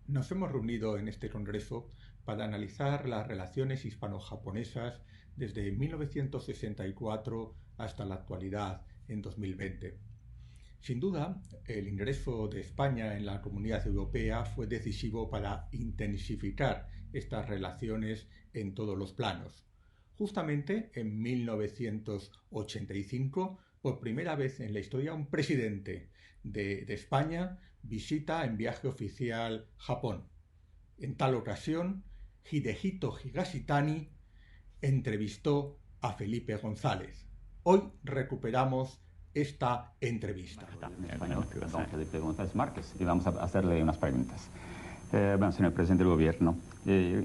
Nos hemos reunido en este congreso para analizar las relaciones hispano-japonesas desde 1964 hasta la actualidad en 2020. Sin duda, el ingreso de España en la Comunidad Europea fue decisivo para intensificar estas relaciones en todos los planos. Justamente en 1985, por primera vez en la historia, un presidente de España visita en viaje oficial Japón. En tal ocasión, Hidehito Higashitani entrevistó a Felipe González. Hoy recuperamos esta entrevista. Español, don Felipe González Márquez, y vamos a hacerle unas preguntas. Bueno, señor presidente del gobierno,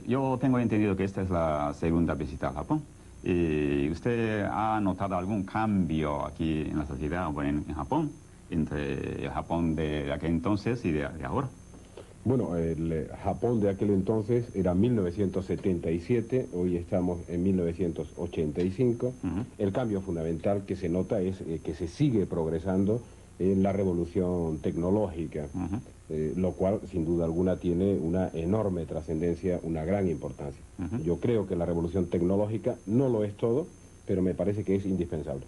yo tengo entendido que esta es la segunda visita a Japón. ¿Usted ha notado algún cambio aquí en la sociedad o en Japón, entre el Japón de aquel entonces y de ahora? Bueno, el Japón de aquel entonces era 1977, hoy estamos en 1985. El cambio fundamental que se nota es que se sigue progresando en la revolución tecnológica, lo cual sin duda alguna tiene una enorme trascendencia, una gran importancia. Yo creo que la revolución tecnológica no lo es todo, pero me parece que es indispensable.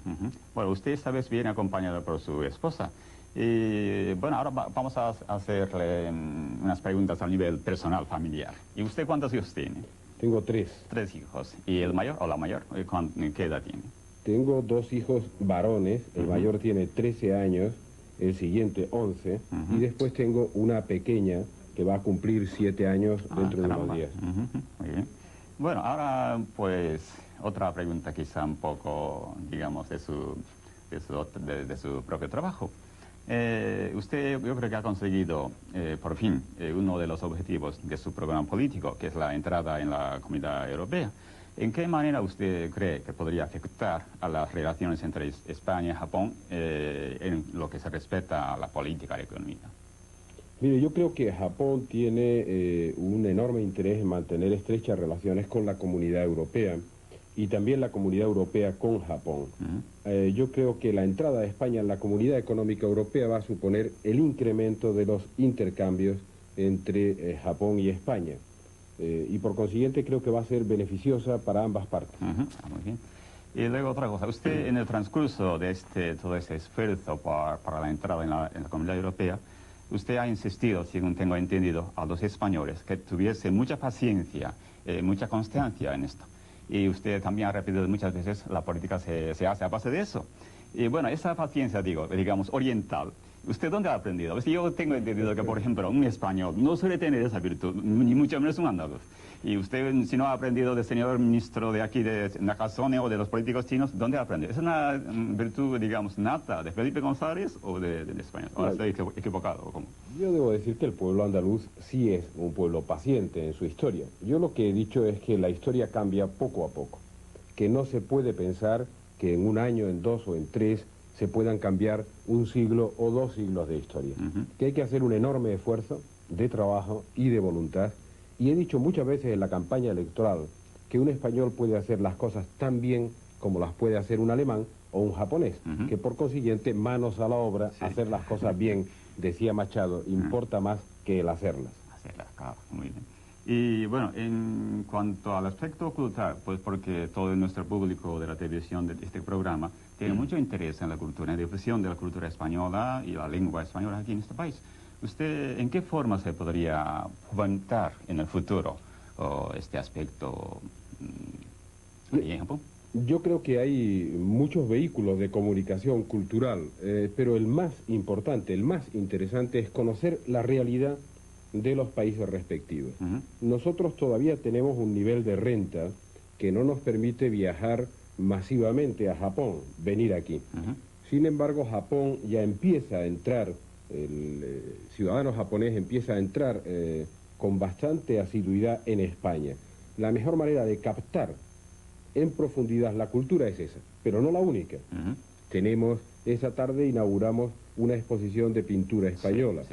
Bueno, usted esta vez viene acompañado por su esposa. Y bueno, ahora vamos a hacerle unas preguntas a nivel personal, familiar. ¿Y usted cuántos hijos tiene? Tengo tres. Tres hijos. ¿Y el mayor o la mayor? ¿Qué edad tiene? Tengo dos hijos varones, el mayor tiene 13 años, el siguiente 11, y después tengo una pequeña que va a cumplir 7 años dentro de unos días. Muy bien. Bueno, ahora pues otra pregunta quizá un poco, digamos, de su propio trabajo. Usted yo creo que ha conseguido por fin uno de los objetivos de su programa político, que es la entrada en la Comunidad Europea. ¿En qué manera usted cree que podría afectar a las relaciones entre España y Japón en lo que se respecta a la política y la economía? Mire, yo creo que Japón tiene un enorme interés en mantener estrechas relaciones con la Comunidad Europea y también la Comunidad Europea con Japón. Yo creo que la entrada de España en la Comunidad Económica Europea va a suponer el incremento de los intercambios entre Japón y España. Y por consiguiente creo que va a ser beneficiosa para ambas partes. Muy bien. Y luego otra cosa, usted en el transcurso de todo ese esfuerzo para la entrada en la Comunidad Europea, usted ha insistido, según tengo entendido, a los españoles que tuviesen mucha paciencia, mucha constancia en esto. Y usted también ha repetido muchas veces, la política se hace a base de eso. Y bueno, esa paciencia, digamos, oriental, ¿usted dónde ha aprendido? Yo tengo entendido que, por ejemplo, un español no suele tener esa virtud, ni mucho menos un andaluz. Y usted, si no ha aprendido del señor ministro de aquí, de Nakasone, o de los políticos chinos, ¿dónde ha aprendido? ¿Es una virtud, digamos, nata de Felipe González o del español? ¿O estoy equivocado? ¿O cómo? Yo debo decir que el pueblo andaluz sí es un pueblo paciente en su historia. Yo lo que he dicho es que la historia cambia poco a poco, que no se puede pensar que en un año, en 2 o en 3 se puedan cambiar un siglo o 2 siglos de historia. Que hay que hacer un enorme esfuerzo de trabajo y de voluntad. Y he dicho muchas veces en la campaña electoral que un español puede hacer las cosas tan bien como las puede hacer un alemán o un japonés, que por consiguiente, manos a la obra, hacer las cosas bien, decía Machado, importa más que el hacerlas. Hacerlas, claro, muy bien. Y bueno, en cuanto al aspecto cultural, pues porque todo nuestro público de la televisión de este programa tiene mucho interés en la cultura, en la difusión de la cultura española y la lengua española aquí en este país. ¿Usted en qué forma se podría fomentar en el futuro este aspecto ahí en Japón? Yo creo que hay muchos vehículos de comunicación cultural, pero el más importante, el más interesante es conocer la realidad de los países respectivos. Nosotros todavía tenemos un nivel de renta que no nos permite viajar masivamente a Japón, venir aquí. Sin embargo, Japón ya empieza a entrar, el ciudadano japonés empieza a entrar con bastante asiduidad en España. La mejor manera de captar en profundidad la cultura es esa, pero no la única. Esa tarde inauguramos una exposición de pintura española.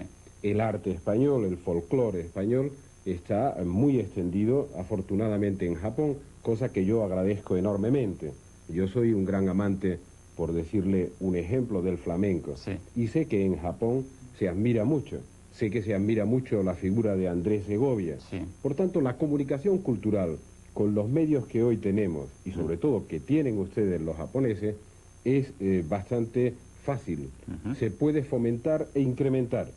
El arte español, el folclore español, está muy extendido, afortunadamente, en Japón, cosa que yo agradezco enormemente. Yo soy un gran amante, por decirle un ejemplo, del flamenco. Y sé que en Japón se admira mucho. sé que se admira mucho la figura de Andrés Segovia. Sí. Por tanto, la comunicación cultural con los medios que hoy tenemos, y sobre todo que tienen ustedes los japoneses, es bastante fácil. Se puede fomentar e incrementar.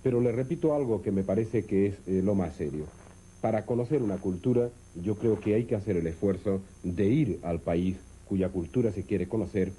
Pero le repito algo que me parece que es lo más serio. Para conocer una cultura, yo creo que hay que hacer el esfuerzo de ir al país cuya cultura se quiere conocer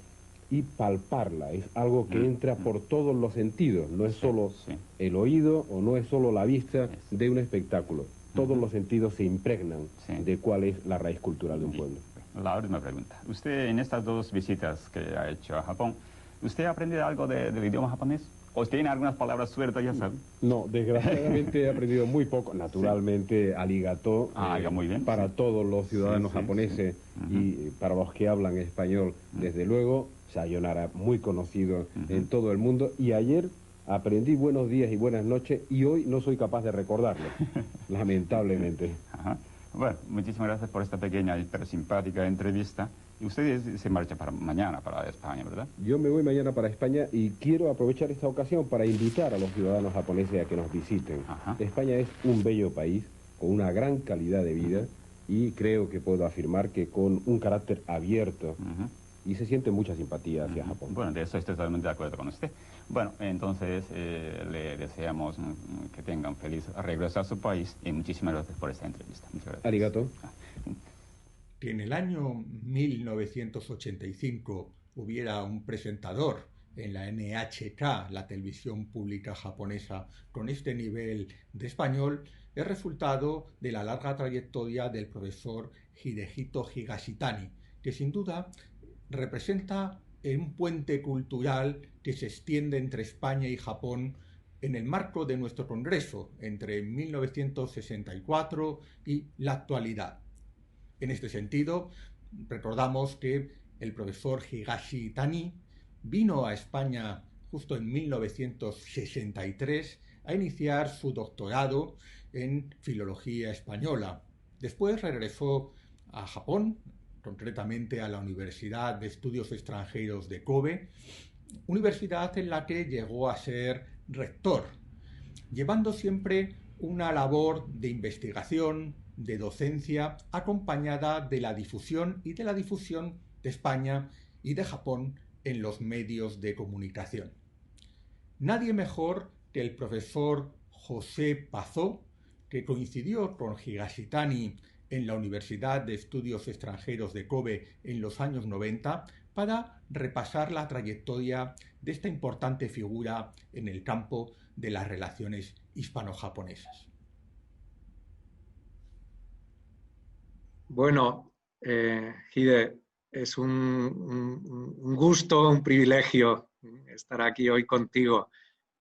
y palparla. Es algo que entra por todos los sentidos, no es solo el oído o no es solo la vista de un espectáculo. Todos los sentidos se impregnan de cuál es la raíz cultural de un pueblo. La última pregunta. Usted, en estas 2 visitas que ha hecho a Japón, ¿usted ha aprendido algo del idioma japonés? ¿O tiene algunas palabras sueltas, ya saben? No, desgraciadamente he aprendido muy poco. Naturalmente, arigato, muy bien, para todos los ciudadanos japoneses y para los que hablan español, desde luego, sayonara, muy conocido en todo el mundo. Y ayer aprendí buenos días y buenas noches y hoy no soy capaz de recordarlo, lamentablemente. Bueno, muchísimas gracias por esta pequeña pero simpática entrevista. Y usted se marcha mañana para España, ¿verdad? Yo me voy mañana para España y quiero aprovechar esta ocasión para invitar a los ciudadanos japoneses a que nos visiten. España es un bello país, con una gran calidad de vida y creo que puedo afirmar que con un carácter abierto y se siente mucha simpatía hacia Japón. Bueno, de eso estoy totalmente de acuerdo con usted. Bueno, entonces le deseamos que tenga un feliz regreso a su país y muchísimas gracias por esta entrevista. Muchas gracias. Arigato. Que en el año 1985 hubiera un presentador en la NHK, la televisión pública japonesa, con este nivel de español, es resultado de la larga trayectoria del profesor Hidehito Higashitani, que sin duda representa un puente cultural que se extiende entre España y Japón en el marco de nuestro congreso entre 1964 y la actualidad. En este sentido, recordamos que el profesor Higashitani vino a España justo en 1963 a iniciar su doctorado en filología española. Después regresó a Japón, concretamente a la Universidad de Estudios Extranjeros de Kobe, universidad en la que llegó a ser rector, llevando siempre una labor de investigación, de docencia, acompañada de la difusión de España y de Japón en los medios de comunicación. Nadie mejor que el profesor José Pazó, que coincidió con Higashitani en la Universidad de Estudios Extranjeros de Kobe en los años 90, para repasar la trayectoria de esta importante figura en el campo de las relaciones hispano-japonesas. Bueno, Hide, es un gusto, un privilegio estar aquí hoy contigo.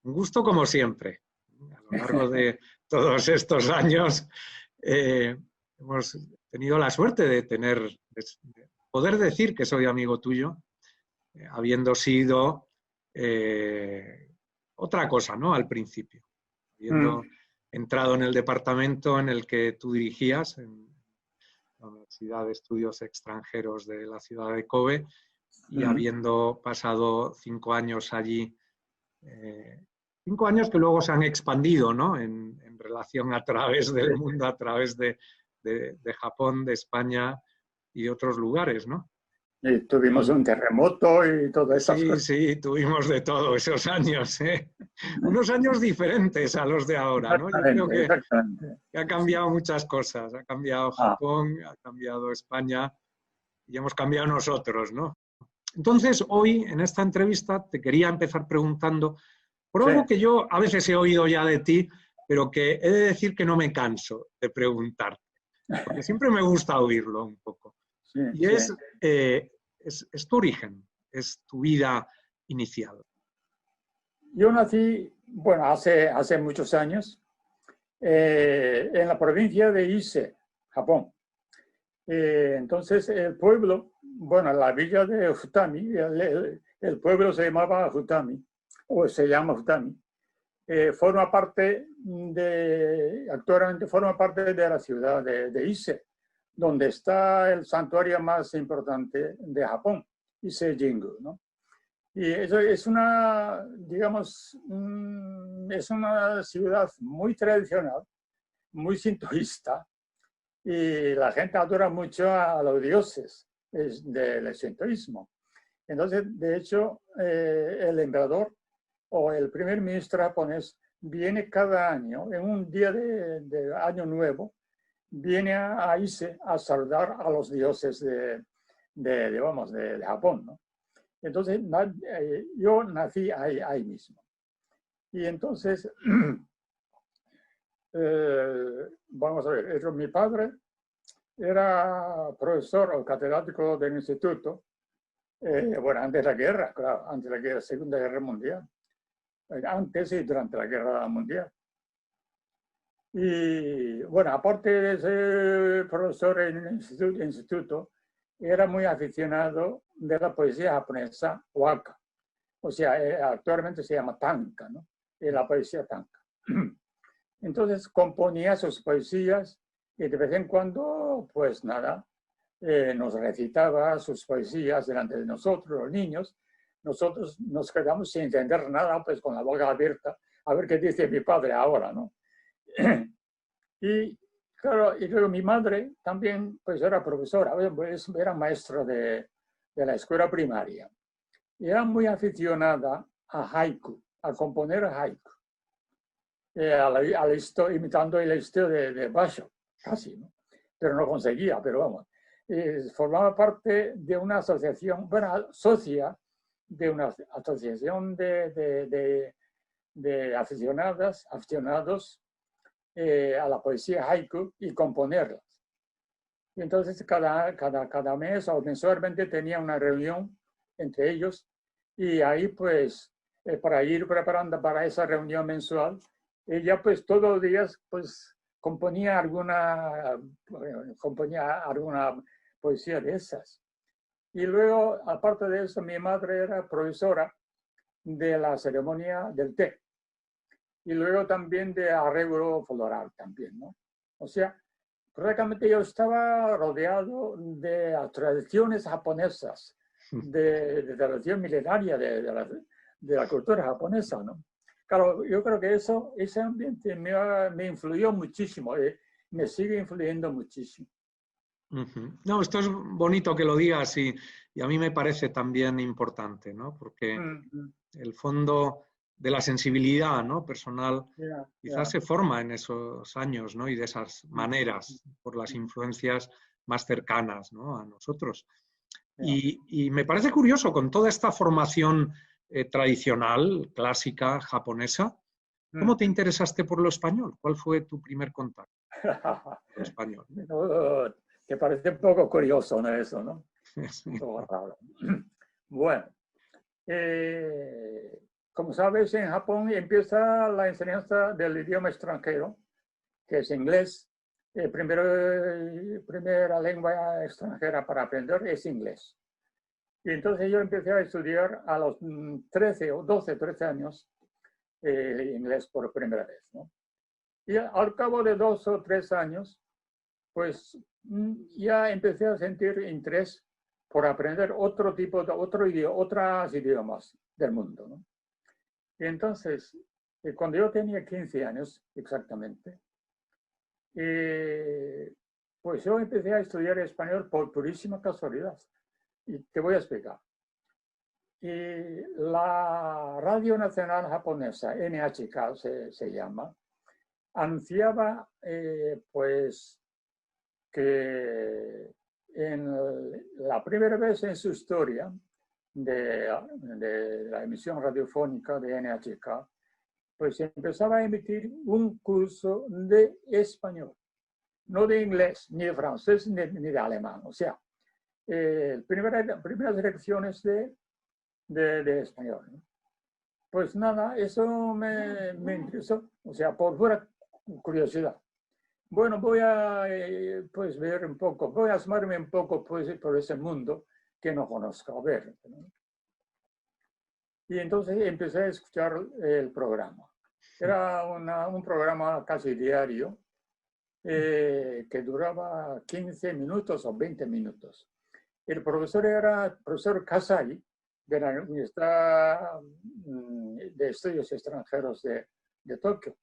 Un gusto como siempre. A lo largo de todos estos años hemos tenido la suerte de poder decir que soy amigo tuyo, habiendo sido otra cosa, ¿no? Al principio. Habiendo entrado en el departamento en el que tú dirigías, en la Universidad de Estudios Extranjeros de la ciudad de Kobe, y habiendo pasado 5 años allí, 5 años que luego se han expandido, ¿no? En relación a través del mundo, a través de Japón, de España y de otros lugares, ¿no? Y tuvimos un terremoto y todo eso. Sí, sí, tuvimos de todo esos años, ¿eh? Unos años diferentes a los de ahora, ¿no? Yo creo que ha cambiado muchas cosas. Ha cambiado Japón, ha cambiado España y hemos cambiado nosotros, ¿no? Entonces, hoy, en esta entrevista, te quería empezar preguntando por algo que yo a veces he oído ya de ti, pero que he de decir que no me canso de preguntar, porque siempre me gusta oírlo un poco. Y es tu origen, es tu vida inicial. Yo nací, bueno, hace muchos años, en la provincia de Ise, Japón. Entonces el pueblo, bueno, la villa de Futami, el pueblo se llamaba Futami, o se llama Futami, actualmente forma parte de la ciudad de Ise, donde está el santuario más importante de Japón, Ise Jingu, ¿no? Y eso es una, digamos, es una ciudad muy tradicional, muy sintoísta, y la gente adora mucho a los dioses del sintoísmo. Entonces, de hecho, el emperador o el primer ministro japonés viene cada año, en un día de Año Nuevo, viene a Ise a saludar a los dioses de Japón, ¿no? Entonces, yo nací ahí mismo. Y entonces, vamos a ver, mi padre era profesor o catedrático del instituto, bueno, antes de la guerra, claro, antes de la Segunda Guerra Mundial, antes y durante la Guerra Mundial. Y bueno, aparte de ser profesor en el instituto, era muy aficionado de la poesía japonesa waka. O sea, actualmente se llama tanka, ¿no? La poesía tanka. Entonces componía sus poesías y de vez en cuando, pues nada, nos recitaba sus poesías delante de nosotros, los niños. Nosotros nos quedamos sin entender nada, pues con la boca abierta, a ver qué dice mi padre ahora, ¿no? Y claro, y luego mi madre también, pues era profesora, pues, era maestra de la escuela primaria. Y era muy aficionada a haiku, a componer haiku, imitando el estilo de Basho, casi, ¿no? Pero no conseguía, pero vamos. Formaba parte de una asociación, bueno, socia de una asociación de aficionados a la poesía haiku y componerlas. Y entonces cada mes o mensualmente tenía una reunión entre ellos y ahí pues para ir preparando para esa reunión mensual, ella pues todos los días pues componía alguna poesía de esas. Y luego, aparte de eso, mi madre era profesora de la ceremonia del té. Y luego también de arreglo floral también, ¿no? O sea, prácticamente yo estaba rodeado de las tradiciones japonesas, de tradición milenaria de la cultura japonesa, ¿no? Claro, yo creo que ese ambiente me influyó muchísimo, me sigue influyendo muchísimo. No, esto es bonito que lo digas y a mí me parece también importante, ¿no? Porque el fondo de la sensibilidad, ¿no? Personal quizás se forma en esos años, ¿no? Y de esas maneras, por las influencias más cercanas, ¿no? A nosotros. Y me parece curioso, con toda esta formación tradicional, clásica, japonesa, ¿cómo te interesaste por lo español? ¿Cuál fue tu primer contacto con lo español? Que parece un poco curioso, ¿no? Eso, ¿no? Sí. Un poco raro. Bueno, como sabes, en Japón empieza la enseñanza del idioma extranjero, que es inglés. Primera lengua extranjera para aprender es inglés. Y entonces yo empecé a estudiar a los 13 años inglés por primera vez, ¿no? Y al cabo de 2 o 3 años, pues ya empecé a sentir interés por aprender otros idiomas del mundo, ¿no? Y entonces, cuando yo tenía 15 años exactamente, pues yo empecé a estudiar español por purísima casualidad. Y te voy a explicar. Y la Radio Nacional Japonesa, NHK se llama, anunciaba pues que la primera vez en su historia de la emisión radiofónica de NHK, pues empezaba a emitir un curso de español, no de inglés, ni de francés, ni de alemán. O sea, primeras lecciones de español, ¿no? Pues nada, eso me interesó, o sea, por pura curiosidad. Bueno, voy a pues ver un poco, voy a asomarme un poco pues, por ese mundo que no conozco, a ver, ¿no? Y entonces empecé a escuchar el programa. Era un programa casi diario que duraba 15 minutos o 20 minutos. El profesor era el profesor Kasai, de la Universidad de Estudios Extranjeros de Tokio,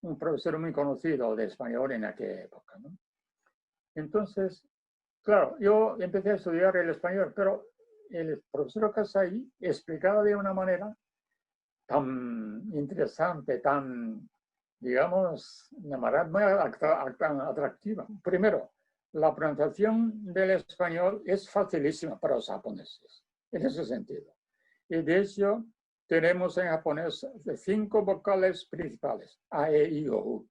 un profesor muy conocido de español en aquella época, ¿no? Entonces, claro, yo empecé a estudiar el español, pero el profesor Kasai explicaba de una manera tan interesante, tan, digamos, de manera muy tan atractiva. Primero, la pronunciación del español es facilísima para los japoneses, en ese sentido. Y de hecho, tenemos en japonés 5 vocales principales, A, E, I, O, U,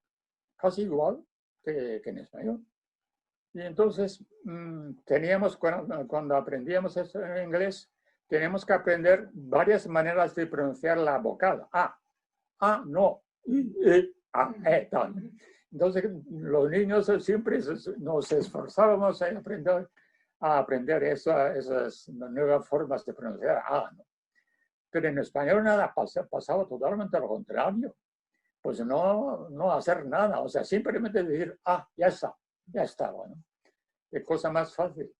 casi igual que en español. Y entonces, teníamos, cuando aprendíamos eso en inglés, tenemos que aprender varias maneras de pronunciar la vocal. A, no, I, A, E, tal. Entonces, los niños siempre nos esforzábamos a aprender esas nuevas formas de pronunciar A, ¿no? Pero en español nada pasaba totalmente lo contrario. Pues no hacer nada, o sea, simplemente decir, ya está. Ya está, bueno, qué cosa más fácil.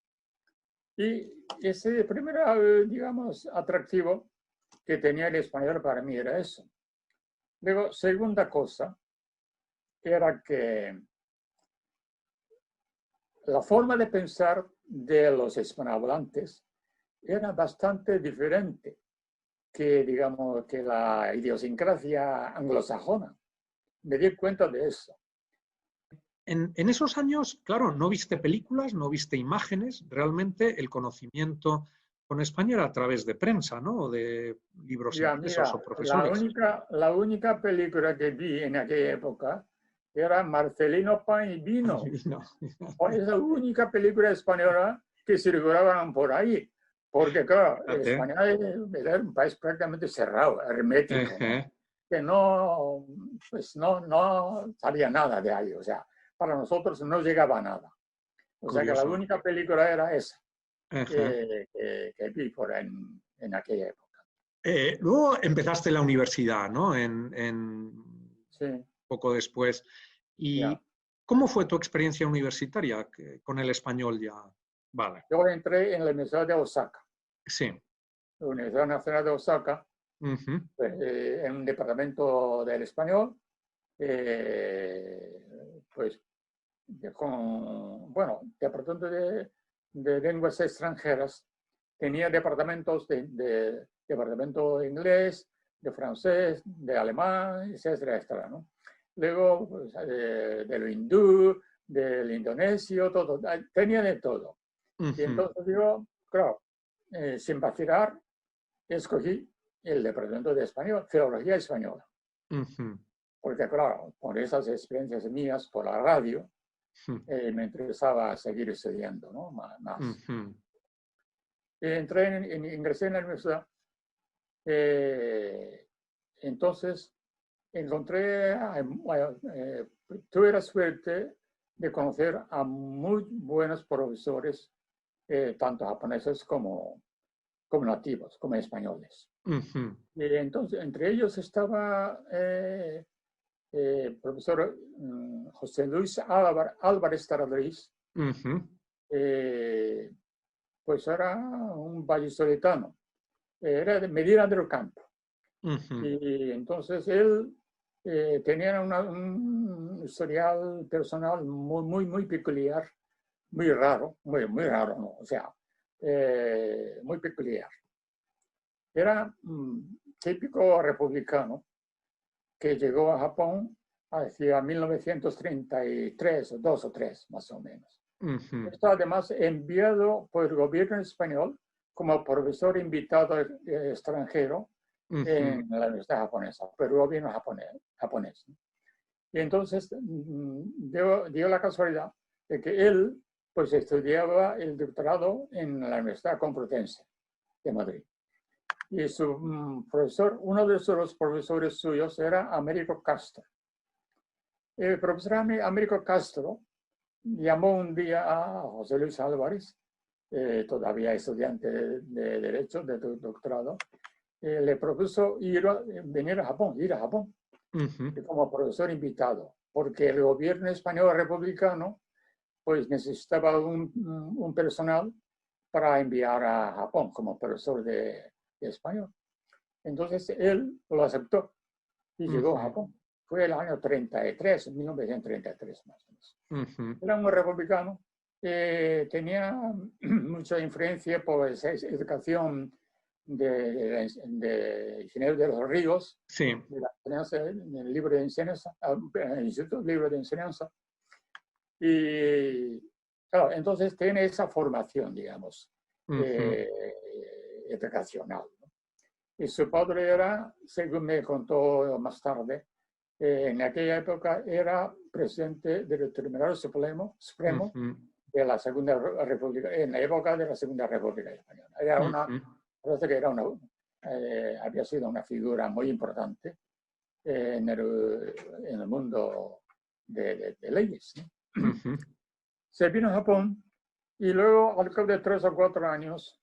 Y ese primer, digamos, atractivo que tenía el español para mí era eso. Luego, segunda cosa, era que la forma de pensar de los hispanohablantes era bastante diferente que, digamos, que la idiosincrasia anglosajona. Me di cuenta de eso. En esos años, claro, no viste películas, no viste imágenes, realmente el conocimiento con España era a través de prensa, ¿no? O de libros impresos o profesores. La única película que vi en aquella época era Marcelino Pan y Vino. Es la única película española que circulaban por ahí. Porque, claro, España era un país prácticamente cerrado, hermético, ¿no? Que no sabía nada de ahí. O sea, para nosotros no llegaba nada. O sea que la única película era esa que vi en aquella época. Luego empezaste la universidad, ¿no? Sí. Poco después. ¿Y cómo fue tu experiencia universitaria con el español ya? Vale. Yo entré en la Universidad de Osaka. Sí. La Universidad Nacional de Osaka, en un departamento del español, pues departamento de lenguas extranjeras, tenía departamentos de departamento de inglés, de francés, de alemán, etcétera, etcétera, ¿no? Luego, pues, de lo hindú, del indonesio, todo, tenía de todo. Y entonces yo, claro, sin vacilar, escogí el departamento de español, filología española. Porque, claro, por esas experiencias mías por la radio, me interesaba seguir estudiando, ¿no? Más. Ingresé en la universidad. Entonces, tuve la suerte de conocer a muy buenos profesores, tanto japoneses como nativos, como españoles. Y entonces, entre ellos estaba profesor José Luis Álvarez Taradriz, pues era un vallisoletano, era de Medina del Campo. Y entonces él tenía un historial personal muy peculiar, muy raro, muy raro, ¿no? O sea, muy peculiar. Era típico republicano que llegó a Japón hacia 1933, 2 o 3 más o menos. Está además enviado por el gobierno español como profesor invitado extranjero en la universidad japonesa, por el gobierno japonés. Y entonces dio la casualidad de que él pues estudiaba el doctorado en la Universidad Complutense de Madrid. Y su profesor, uno de los profesores suyos era Américo Castro. El profesor Américo Castro llamó un día a José Luis Álvarez, todavía estudiante de Derecho, de doctorado, le propuso venir a Japón, como profesor invitado, porque el gobierno español republicano pues necesitaba un personal para enviar a Japón como profesor de español. Entonces él lo aceptó y llegó a Japón. Fue el año 33, 1933 más o menos. Era un republicano, tenía mucha influencia por esa educación de Ingeniero de los Ríos, sí. de la enseñanza, del libro de enseñanza, el Instituto Libre de Enseñanza. Y claro, entonces tiene esa formación, digamos, educacional, ¿no? Y su padre era, según me contó más tarde, en aquella época era presidente del Tribunal Supremo de la Segunda República, en la época de la Segunda República Española. Era parece que era había sido una figura muy importante en el mundo de leyes, ¿no? Se vino a Japón y luego, al cabo de 3 o 4 años,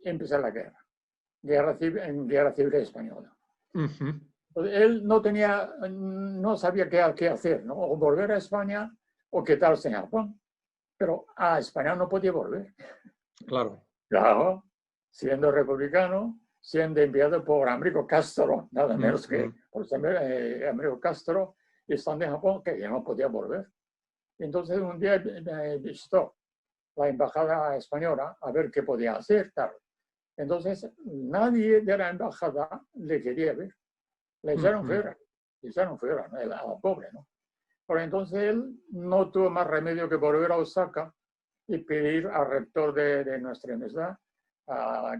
empezó la guerra civil española. Él no sabía qué hacer, ¿no? O volver a España o quedarse en Japón. Pero a España no podía volver. Claro. Claro, siendo republicano, siendo enviado por Américo Castro, nada menos que por Américo Castro, estando en Japón, que ya no podía volver. Entonces un día visitó la embajada española a ver qué podía hacer, tal. Entonces nadie de la embajada le quería ver. Le echaron fuera, ¿no? A la pobre, ¿no? Pero entonces él no tuvo más remedio que volver a Osaka y pedir al rector de nuestra universidad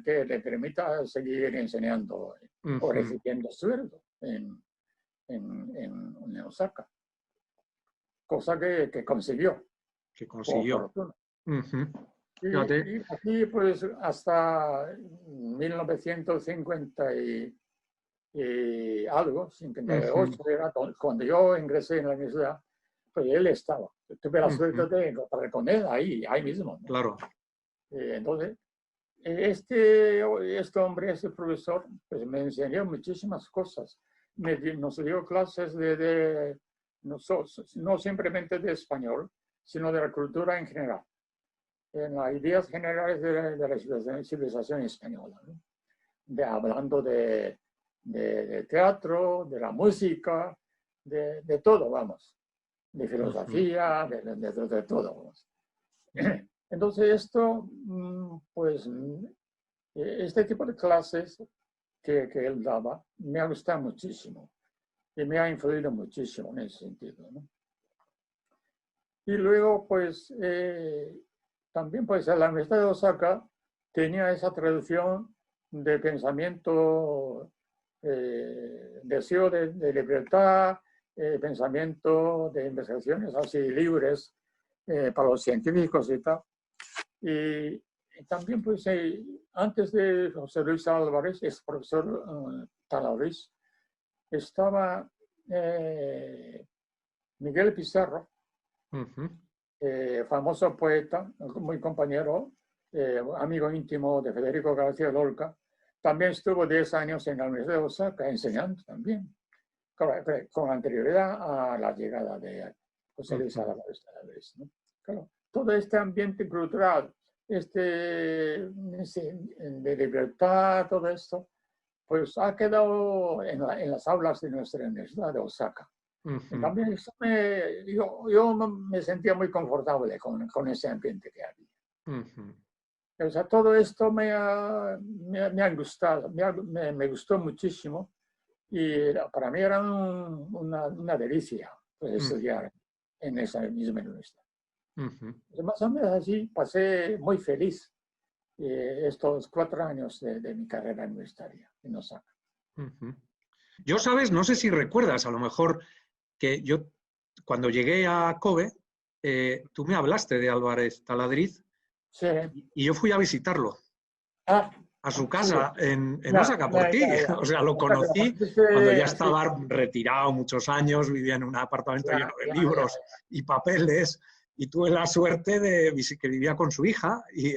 que le permita seguir enseñando o recibiendo sueldo en Osaka. Cosa que consiguió. Que consiguió. Y aquí, pues, hasta 1950 y algo, 58, era cuando yo ingresé en la universidad, pues él estaba. Tuve la suerte de encontrar con él ahí mismo, ¿no? Claro. Entonces, este hombre, este profesor, pues me enseñó muchísimas cosas. Nos dio clases no simplemente de español, sino de la cultura en general, en las ideas generales de la civilización española, ¿no? Hablando de teatro, de la música, de todo, vamos, de filosofía, de todo, vamos. Entonces esto, pues, este tipo de clases que él daba me ha gustado muchísimo y me ha influido muchísimo en ese sentido, ¿no? Y luego, pues, también, pues, en la Universidad de Osaka tenía esa tradición de pensamiento, deseo de libertad, pensamiento de investigaciones así libres para los científicos y tal. Y también, pues, antes de José Luis Álvarez, es profesor Talavés, estaba Miguel Pizarro, famoso poeta, muy compañero, amigo íntimo de Federico García Lorca. También estuvo 10 años en la Universidad de Osaka enseñando también, con anterioridad a la llegada de José Luis Álvarez, ¿no? Claro, todo este ambiente cultural, de libertad, todo esto, pues ha quedado en las aulas de nuestra Universidad de Osaka. También yo me sentía muy confortable con ese ambiente que había. O sea, todo esto me ha gustado, me gustó muchísimo y para mí era una delicia, pues, estudiar en esa misma universidad. Más o menos así pasé muy feliz estos 4 años de mi carrera universitaria en Osaka. Yo, sabes, no sé si recuerdas, a lo mejor, que yo cuando llegué a Kobe, tú me hablaste de Álvarez Taladriz. Sí. Y yo fui a visitarlo. A su casa en Osaka, por ti. O sea, lo conocí cuando ya estaba retirado muchos años, vivía en un apartamento lleno de libros y papeles, y tuve la suerte que vivía con su hija, y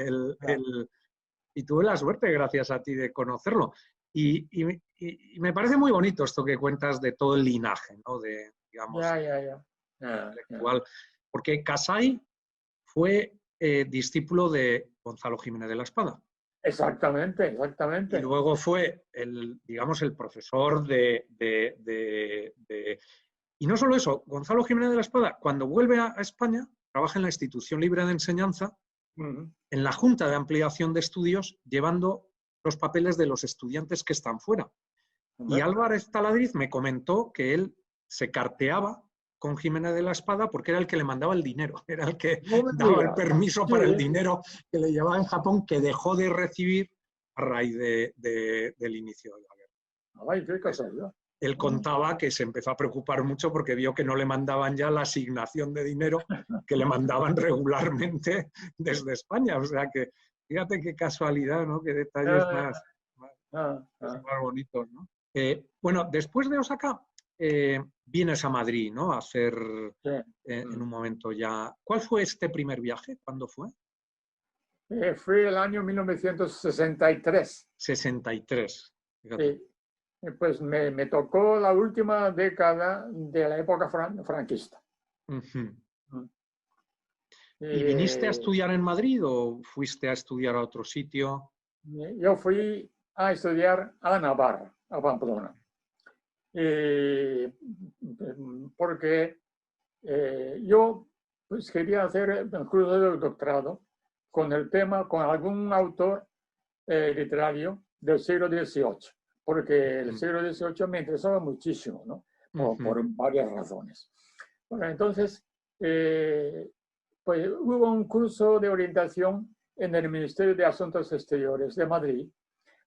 tuve la suerte, gracias a ti, de conocerlo. Y me parece muy bonito esto que cuentas de todo el linaje, ¿no? Digamos, intelectual. Porque Kasai fue discípulo de Gonzalo Jiménez de la Espada. Exactamente, exactamente. Y luego fue digamos, el profesor Y no solo eso, Gonzalo Jiménez de la Espada, cuando vuelve a España, trabaja en la Institución Libre de Enseñanza, en la Junta de Ampliación de Estudios, llevando los papeles de los estudiantes que están fuera. Y Álvarez Taladriz me comentó que él se carteaba con Jiménez de la Espada porque era el que le mandaba el dinero, era el que daba el permiso para el dinero que le llevaba en Japón, que dejó de recibir a raíz del inicio de la guerra. Ay, qué casualidad. Él contaba que se empezó a preocupar mucho porque vio que no le mandaban ya la asignación de dinero que le mandaban regularmente desde España. O sea que, fíjate qué casualidad, ¿no? Qué detalles más bonitos, ¿no? Bueno, después de Osaka, vienes a Madrid, ¿no? A hacer en un momento ya. ¿Cuál fue este primer viaje? ¿Cuándo fue? Fue el año 1963. 63. Fíjate. Sí. Pues me tocó la última década de la época franquista. ¿Y viniste a estudiar en Madrid o fuiste a estudiar a otro sitio? Yo fui a estudiar a Navarra, a Pamplona. Porque yo pues, quería hacer el curso de doctorado con el tema, con algún autor literario del siglo XVIII. Porque el siglo XVIII me interesaba muchísimo, ¿no? Por varias razones. Bueno, entonces, pues hubo un curso de orientación en el Ministerio de Asuntos Exteriores de Madrid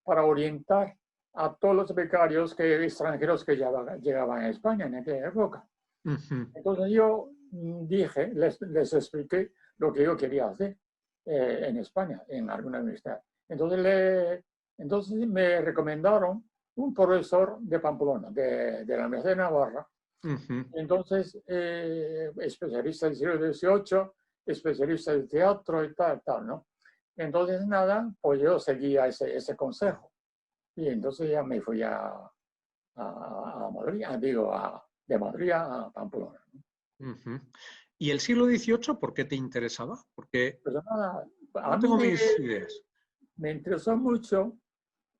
para orientar a todos los becarios extranjeros que llegaban a España en aquella época. Entonces yo dije, les expliqué lo que yo quería hacer en España, en alguna universidad. Entonces me recomendaron un profesor de Pamplona, de la Universidad de Navarra. Entonces, especialista del siglo XVIII, especialista de teatro y tal, ¿no? Entonces, nada, pues yo seguía ese consejo. Y entonces ya me fui a Madrid, de Madrid a Pamplona. ¿Y el siglo XVIII por qué te interesaba? Porque pues nada, no tengo mis ideas. Me interesó mucho,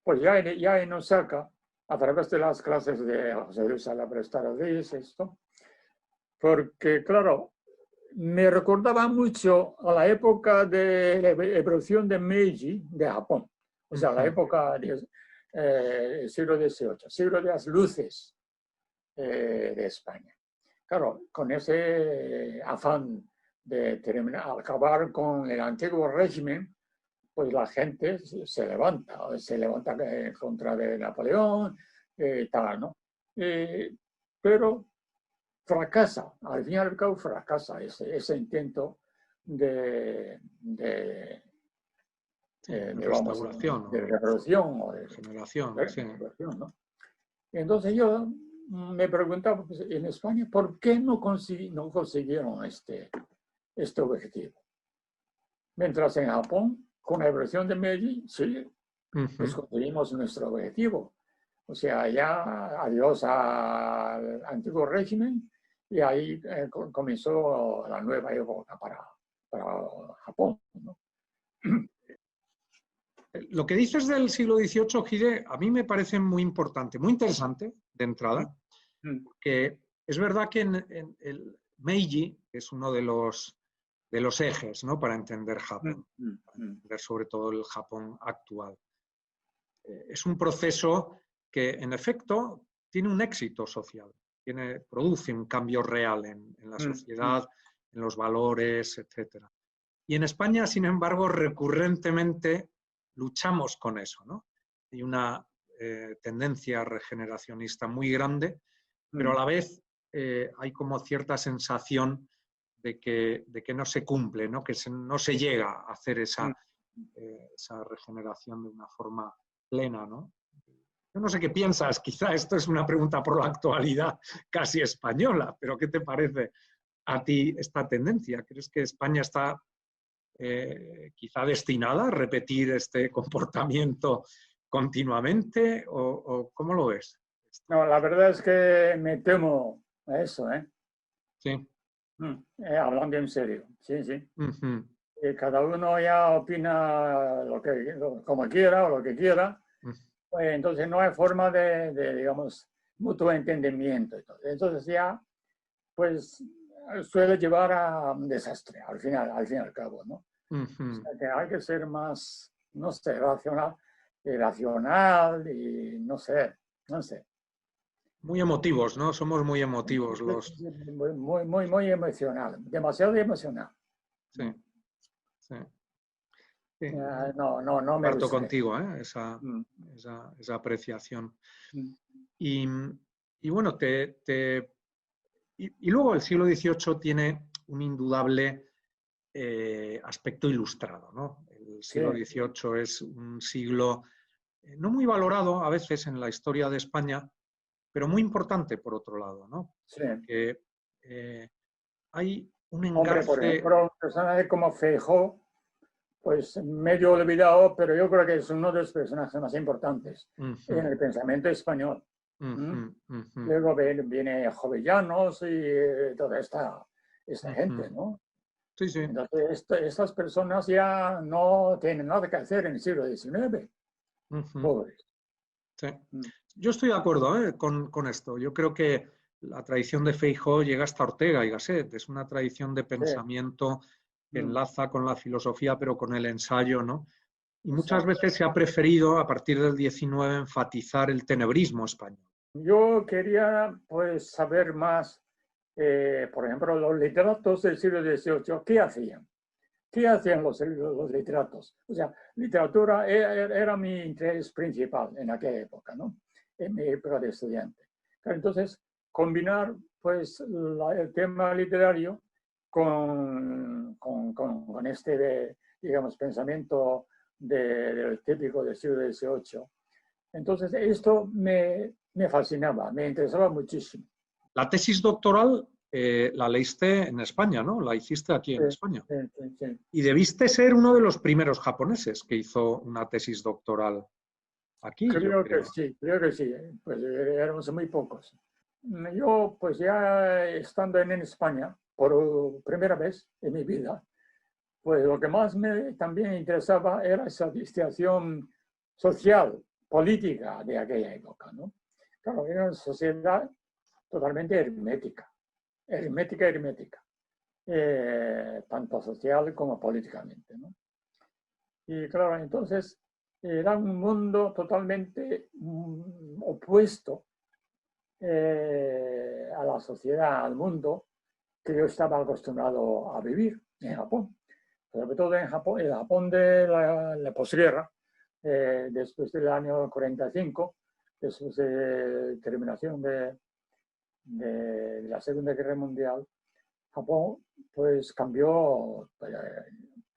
pues ya en Osaka, a través de las clases de José Luis Salabres Taradís, esto, porque, claro, me recordaba mucho a la época de la erupción de Meiji de Japón, o sea, la época del siglo XVIII, siglo de las luces de España. Claro, con ese afán de acabar con el antiguo régimen, pues la gente se levanta en contra de Napoleón y tal, ¿no? Pero fracasa, al fin y al cabo fracasa ese intento de restauración, de revolución o de generación. ¿no? Entonces yo me preguntaba, pues, en España, ¿por qué no consiguieron este objetivo? Mientras en Japón, con la evolución de Meiji, sí, pues conseguimos nuestro objetivo. O sea, ya adiós al antiguo régimen y ahí comenzó la nueva época para Japón, ¿no? Lo que dices del siglo XVIII, Gide, a mí me parece muy importante, muy interesante de entrada, que es verdad que en el Meiji es uno de los ejes, ¿no? Para entender Japón, para entender sobre todo el Japón actual. Es un proceso que, en efecto, tiene un éxito social, produce un cambio real en la sociedad, en los valores, etc. Y en España, sin embargo, recurrentemente luchamos con eso, ¿no? Hay una tendencia regeneracionista muy grande, pero a la vez hay como cierta sensación de que no se cumple, ¿no? Que no se llega a hacer esa regeneración de una forma plena, ¿no? Yo no sé qué piensas, quizá esto es una pregunta por la actualidad casi española, pero ¿qué te parece a ti esta tendencia? ¿Crees que España está quizá destinada a repetir este comportamiento continuamente o cómo lo ves? No, la verdad es que me temo a eso, ¿eh? Sí. Hablando en serio, sí, sí. cada uno ya opina como quiera o lo que quiera, pues entonces no hay forma de digamos, mutuo entendimiento. Entonces ya, pues, suele llevar a un desastre, al fin y al cabo, ¿no? O sea, que hay que ser más, no sé, racional y no sé. Muy emotivos, ¿no? Somos muy emotivos los... Muy emocional, demasiado emocional. Sí, sí. Sí. No me comparto gusta contigo, esa apreciación. Y bueno, y luego el siglo XVIII tiene un indudable aspecto ilustrado, ¿no? El siglo XVIII es un siglo no muy valorado a veces en la historia de España, pero muy importante por otro lado, ¿no? Sí. Porque hay un engarce... Hombre, por ejemplo, personajes como Feijóo, pues medio olvidado, pero yo creo que es uno de los personajes más importantes en el pensamiento español. Luego viene Jovellanos y toda esta gente, ¿no? Sí, sí. Entonces, estas personas ya no tienen nada que hacer en el siglo XIX. Pobres. Sí. Yo estoy de acuerdo con esto. Yo creo que la tradición de Feijóo llega hasta Ortega y Gasset. Es una tradición de pensamiento que enlaza con la filosofía, pero con el ensayo, ¿no? Y muchas veces se ha preferido, a partir del XIX, enfatizar el tenebrismo español. Yo quería, pues, saber más, por ejemplo, los literatos del siglo XVIII, ¿qué hacían? ¿Qué hacían los literatos? O sea, literatura era mi interés principal en aquella época, ¿no? En mi época de estudiante. Entonces, combinar, pues, el tema literario con este, digamos, pensamiento del típico del siglo XVIII. Entonces, esto me fascinaba, me interesaba muchísimo. La tesis doctoral la leíste en España, ¿no? La hiciste aquí en España. Sí. Y debiste ser uno de los primeros japoneses que hizo una tesis doctoral aquí. Creo que sí. Pues éramos muy pocos. Yo, pues ya estando en España, por primera vez en mi vida, pues lo que más me también interesaba era esa distinción social, política de aquella época, ¿no? Claro, era una sociedad totalmente hermética, tanto social como políticamente, ¿no? Y claro, entonces era un mundo totalmente opuesto a la sociedad, al mundo que yo estaba acostumbrado a vivir en Japón. Sobre todo en Japón, el Japón de la posguerra, después del año 45, después de terminación de la Segunda Guerra Mundial, Japón pues cambió,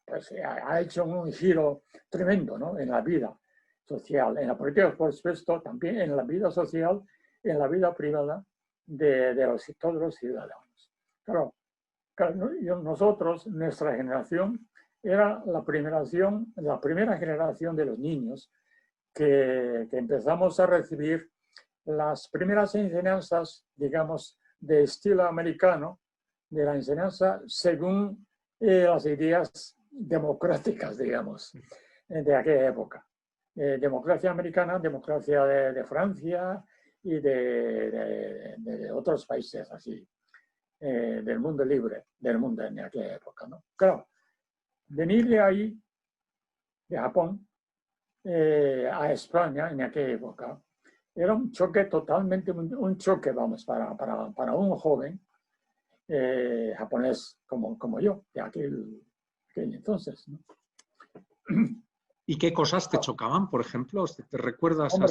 pues ha hecho un giro tremendo, ¿no? En la vida social, en la política, por supuesto, también en la vida social, en la vida privada de todos los ciudadanos. Claro, nosotros, nuestra generación, era la primera generación de los niños que empezamos a recibir las primeras enseñanzas, digamos, de estilo americano, de la enseñanza según las ideas democráticas, digamos, de aquella época. Democracia americana, democracia de Francia y de otros países así, del mundo libre, del mundo en aquella época, ¿no? Claro, venir de ahí, de Japón, a España en aquella época, era un choque totalmente, un choque, vamos, para un joven japonés como yo, de aquel entonces, ¿no? ¿Y qué cosas te chocaban, por ejemplo? ¿Te recuerdas? Hombre,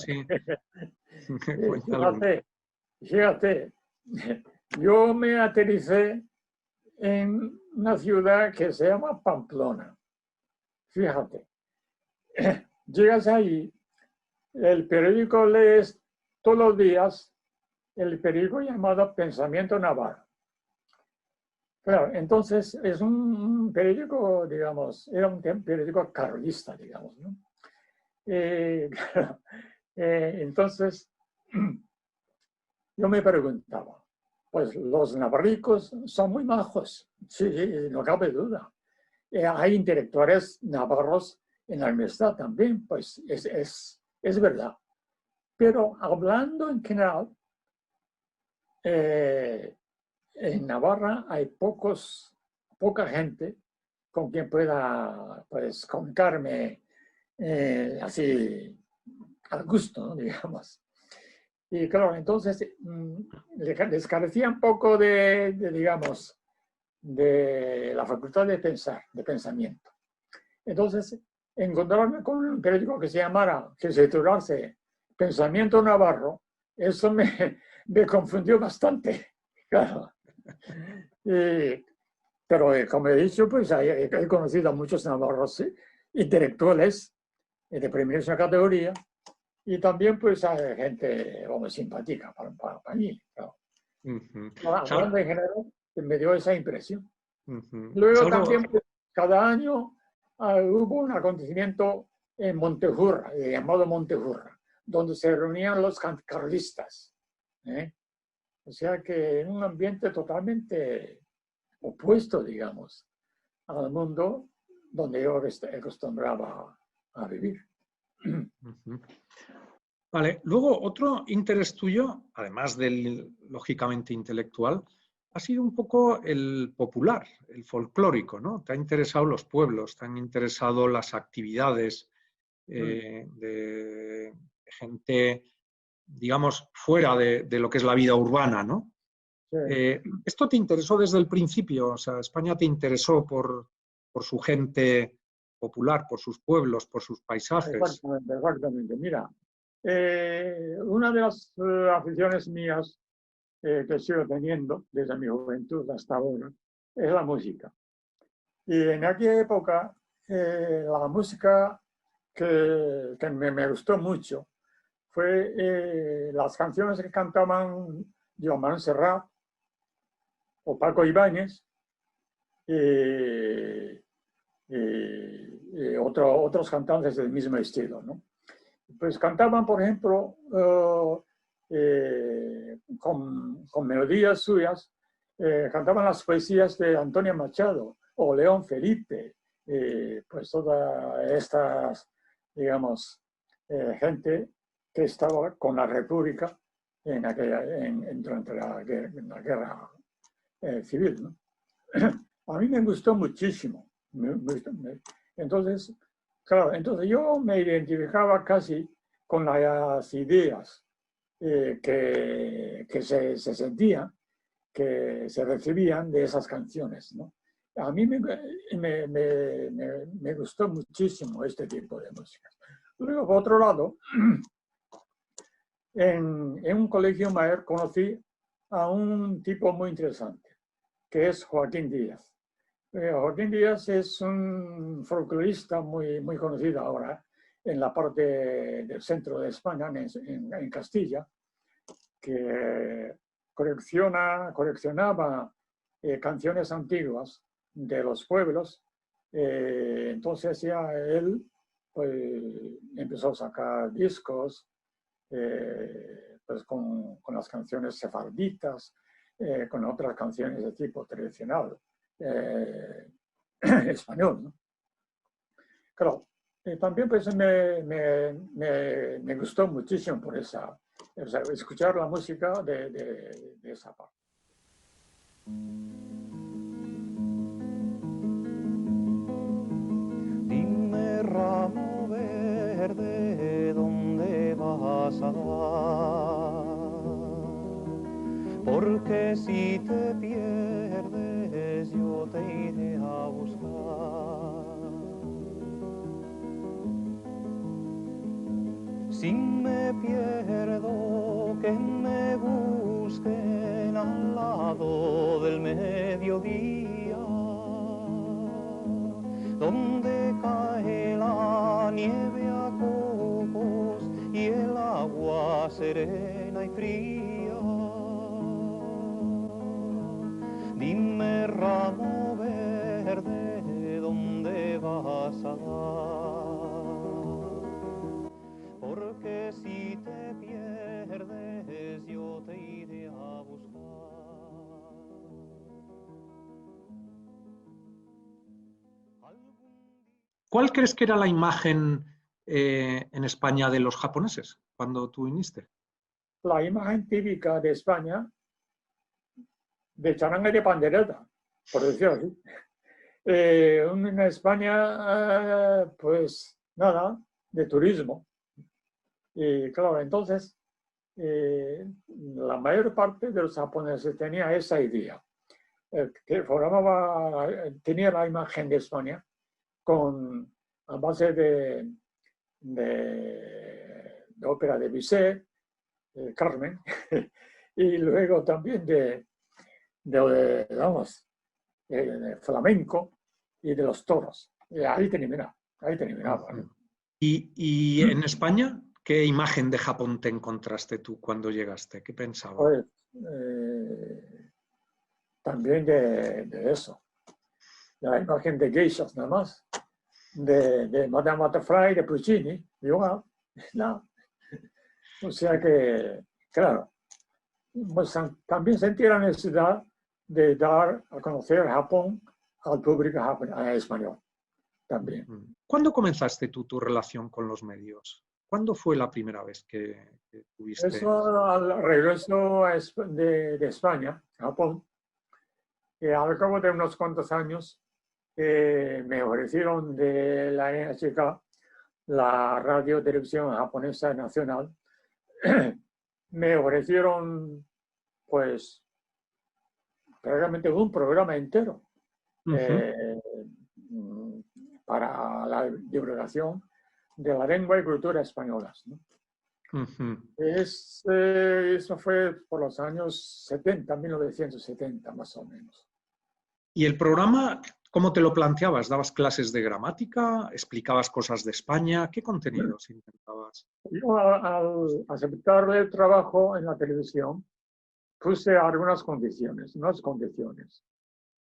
así? Fíjate, yo me aterricé en una ciudad que se llama Pamplona. Fíjate, llegas ahí, el periódico lees todos los días, el periódico llamado Pensamiento Navarro. Claro, entonces es un periódico, digamos, era un periódico carlista, digamos, ¿no? Entonces, yo me preguntaba, pues los navarricos son muy majos, sí, no cabe duda. hay intelectuales navarros en la universidad también, pues es verdad. Pero hablando en general, en Navarra hay poca gente con quien pueda, pues, comunicarme así al gusto, ¿no? Digamos. Y claro, entonces les carecía un poco digamos, de la facultad de pensar, de pensamiento. Entonces, encontrarme con un periódico que se titulase Pensamiento Navarro, eso me confundió bastante, claro. Pero como he dicho, pues he conocido a muchos navarros intelectuales de primerísima categoría y también pues hay gente simpática para mí, claro. Hablando en general, me dio esa impresión. Luego también, pues, cada año hubo un acontecimiento en Montejurra, llamado Montejurra, donde se reunían los carlistas. O sea que en un ambiente totalmente opuesto, digamos, al mundo donde yo acostumbraba a vivir. Vale, luego otro interés tuyo, además del lógicamente intelectual, ha sido un poco el popular, el folclórico, ¿no? Te ha interesado los pueblos, te han interesado las actividades de gente, digamos, fuera de lo que es la vida urbana, ¿no? Sí. ¿Esto te interesó desde el principio? O sea, España te interesó por su gente popular, por sus pueblos, por sus paisajes. Exactamente. Mira, una de las aficiones mías que sigo teniendo desde mi juventud hasta ahora es la música. Y en aquella época, la música que me gustó mucho fue las canciones que cantaban Joan Serrat o Paco Ibáñez y otros cantantes del mismo estilo, ¿no? Pues cantaban, por ejemplo, con melodías suyas, cantaban las poesías de Antonio Machado o León Felipe, pues todas estas, digamos, gente que estaba con la República durante la guerra civil, ¿no? A mí me gustó muchísimo. Entonces, claro, entonces yo me identificaba casi con las ideas que se sentían, que se recibían de esas canciones, ¿no? A mí me gustó muchísimo este tipo de música. Luego, por otro lado, en un colegio mayor conocí a un tipo muy interesante, que es Joaquín Díaz. Joaquín Díaz es un folclorista muy conocido ahora en la parte del centro de España, en Castilla, que coleccionaba canciones antiguas de los pueblos. Entonces ya él pues, empezó a sacar discos pues con las canciones sefarditas, con otras canciones de tipo tradicional. Español, ¿no? Claro, también pues me gustó muchísimo por esa, o sea, escuchar la música de esa parte. Dime, ramo verde, ¿dónde vas a dar? Porque si te pierdes yo te iré a buscar. Si me pierdo, que me busquen al lado del mediodía, donde cae la nieve a copos y el agua serena y fría. Dime, ramo verde, ¿dónde vas a dar? Porque si te pierdes, yo te iré a buscar. ¿Cuál crees que era la imagen en España de los japoneses cuando tú viniste? La imagen típica de España, de charanga y de pandereta, por decirlo así. En España, pues nada, de turismo. Y claro, entonces, la mayor parte de los japoneses tenía esa idea, que tenía la imagen de España a base de ópera de Bizet, Carmen, y luego también de flamenco y de los toros. Y ahí terminaba. ¿No? ¿Y en España qué imagen de Japón te encontraste tú cuando llegaste? ¿Qué pensabas? Pues, también de eso. La imagen de geishas nada más, de Madame Butterfly, de Puccini, igual. No. O sea que, claro, pues, también sentí la necesidad de dar a conocer Japón al público español también. ¿Cuándo comenzaste tú tu relación con los medios? ¿Cuándo fue la primera vez que tuviste? Eso al regreso de España, Japón, al cabo de unos cuantos años, me ofrecieron de la NHK, la radio televisión japonesa nacional, me ofrecieron, pues, prácticamente un programa entero para la divulgación de la lengua y cultura españolas, ¿no? Eso fue por los años 70, 1970 más o menos. ¿Y el programa, cómo te lo planteabas? ¿Dabas clases de gramática? ¿Explicabas cosas de España? ¿Qué contenidos intentabas? Yo, al aceptar el trabajo en la televisión, puse algunas condiciones, unas condiciones.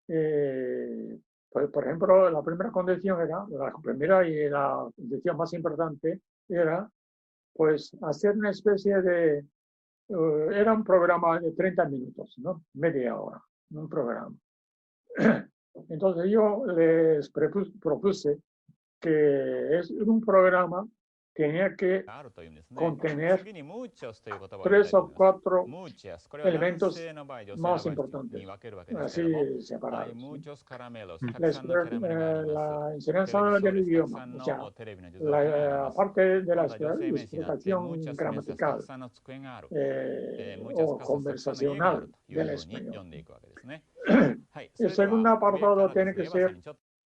Pues, por ejemplo, la primera condición era, la primera y la condición más importante era, pues, hacer una especie de, era un programa de 30 minutos, ¿no? Media hora, un programa. Entonces yo les propuse que es un programa tenía que contener 3 o 4 elementos más importantes, así separados. La enseñanza del idioma, o sea, la parte de la explicación gramatical o conversacional del español. El segundo apartado tiene que ser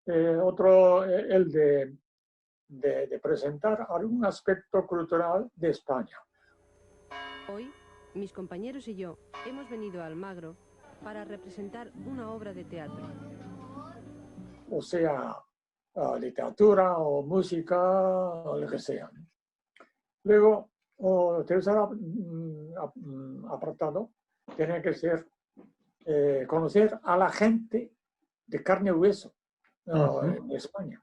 el de presentar algún aspecto cultural de España. Hoy, mis compañeros y yo hemos venido a Almagro para representar una obra de teatro. O sea, literatura o música o lo que sea. Luego, el tercer apartado tiene que ser conocer a la gente de carne y hueso en España.